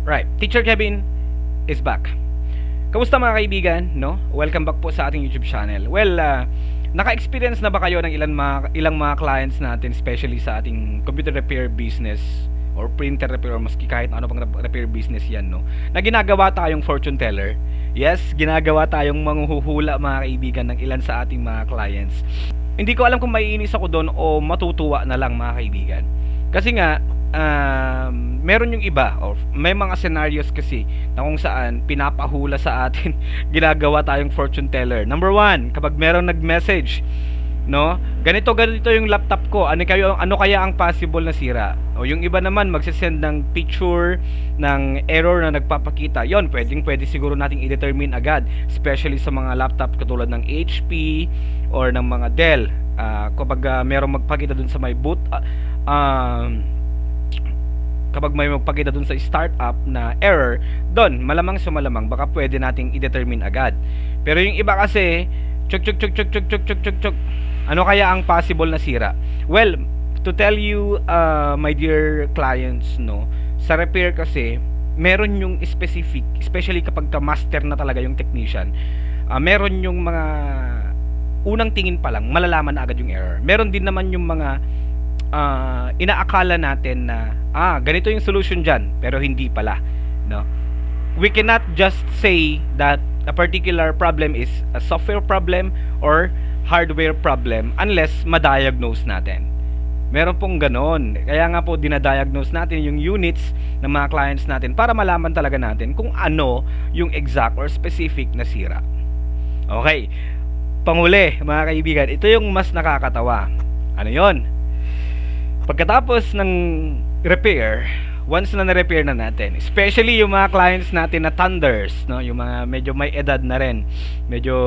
Right, Teacher Kevin is back. Kamusta mga kaibigan, no? Welcome back po sa ating YouTube channel. Well, naka-experience na ba kayo ng ilang mga clients natin, especially sa ating computer repair business or printer repair or maski kahit ano pang repair business yan, no? Na ginagawa tayong fortune teller. Yes, ginagawa tayong manghuhula mga kaibigan ng ilan sa ating mga clients. Hindi ko alam kung maiinis ako doon o matutuwa na lang mga kaibigan. Kasi nga, meron yung iba or may mga scenarios kasi na kung saan pinapahula sa atin ginagawa tayong fortune teller. Number one, kapag meron nag-message, no, ganito yung laptop ko, ano kaya ang possible na sira, o yung iba naman magsisend ng picture ng error na nagpapakita, yon pwede siguro nating i-determine agad, especially sa mga laptop katulad ng HP or ng mga Dell. Kapag merong magpakita dun sa may boot, kapag may magpakita dun sa startup na error, doon malamang baka pwede nating i-determine agad. Pero yung iba kasi chuk, ano kaya ang possible na sira? Well, to tell you, my dear clients, no, sa repair kasi meron yung specific, especially kapag master na talaga yung technician, meron yung mga unang tingin pa lang malalaman na agad yung error. Meron din naman yung mga inaakala natin na ganito yung solution dyan, pero hindi pala, no? We cannot just say that a particular problem is a software problem or hardware problem unless ma-diagnose natin. Meron pong ganon. Kaya nga po dinadiagnose natin yung units ng mga clients natin para malaman talaga natin kung ano yung exact or specific na sira. Okay, panghuli mga kaibigan, ito yung mas nakakatawa. Ano yon? Pagkatapos ng repair, once na na-repair na natin, especially yung mga clients natin na thunders, no, yung mga medyo may edad na rin, medyo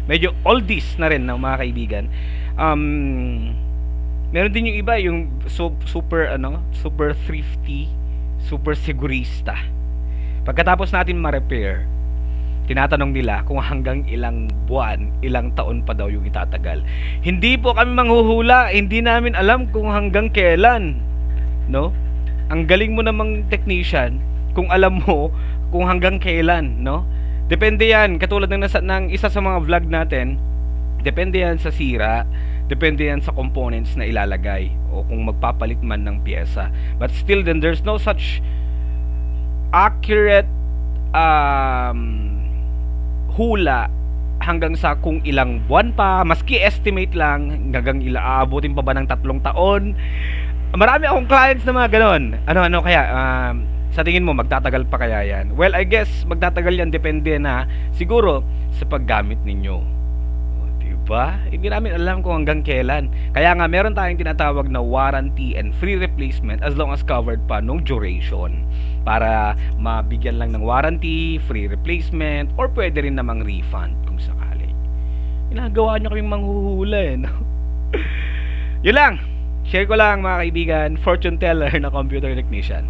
medyo oldies na rin ng mga kaibigan, meron din yung iba yung super thrifty, super sigurista. Pagkatapos natin ma-repair, tinatanong nila kung hanggang ilang buwan, ilang taon pa daw yung itatagal. Hindi po kami manghuhula, hindi namin alam kung hanggang kailan, no? Ang galing mo namang technician kung alam mo kung hanggang kailan, no? Depende yan, katulad ng isa sa mga vlog natin, depende yan sa sira, depende yan sa components na ilalagay o kung magpapalit man ng pyesa. But still then, there's no such accurate hula hanggang sa kung ilang buwan pa, maski estimate lang hanggang aabutin pa ba ng 3 taon. Marami akong clients na mga ganon. Ano kaya, sa tingin mo magtatagal pa kaya yan? Well, I guess magtatagal yan, depende na siguro sa paggamit ninyo, diba? Hindi namin alam kung hanggang kailan. Kaya nga meron tayong tinatawag na warranty and free replacement as long as covered pa nung duration, para mabigyan lang ng warranty, free replacement, or pwede rin namang refund kung sakali. Ginagawa nyo kaming manghuhula, no? Yun lang, share ko lang mga kaibigan, fortune teller na computer technician.